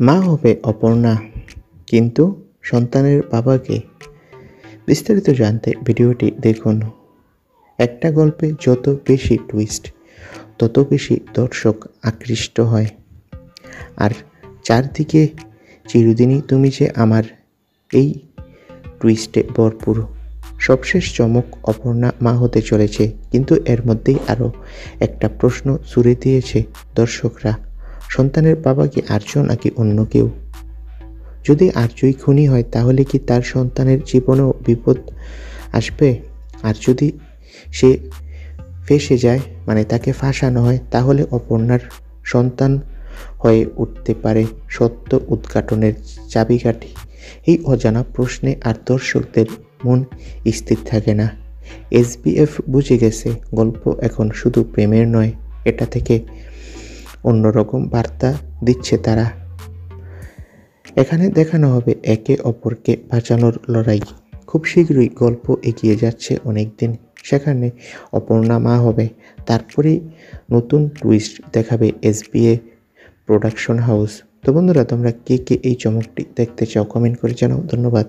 মা হবে অপর্ণা, কিন্তু সন্তানের বাবাকে? বিস্তারিত জানতে ভিডিওটি দেখুন। একটা গল্পে যত বেশি টুইস্ট, তত বেশি দর্শক আকৃষ্ট হয়। আর চারদিকে চিরদিনই তুমি যে আমার, এই টুইস্টে ভরপুর। সবশেষ চমক, অপর্ণা মা হতে চলেছে, কিন্তু এর মধ্যেই আরও একটা প্রশ্ন ছুড়ে দিয়েছে দর্শকরা। সন্তানের বাবা কি আর্য নাকি অন্য কেউ? যদি আর্যই খুনি হয়, তাহলে কি তার সন্তানের জীবনেও বিপদ আসবে? আর যদি সে ফেঁসে যায়, মানে তাকে ফাঁসানো হয়, তাহলে অপর্ণার সন্তান হয়ে উঠতে পারে সত্য উদ্ঘাটনের চাবিকাঠি। এই অজানা প্রশ্নে আর দর্শকদের মন স্থির থাকে না। এসবিএফ বুঝে গেছে, গল্প এখন শুধু প্রেমের নয়, এটা থেকে অন্যরকম বার্তা দিচ্ছে তারা। এখানে দেখানো হবে একে অপরকে বাঁচানোর লড়াই। খুব শীঘ্রই গল্প এগিয়ে যাচ্ছে অনেক দিন, সেখানে অপর্ণা মা হবে, তারপরেই নতুন টুইস্ট দেখাবে এসবিএ প্রোডাকশন হাউস। তো বন্ধুরা, তোমরা কে কে এই চমকটি দেখতে চাও কমেন্ট করে জানাও। ধন্যবাদ।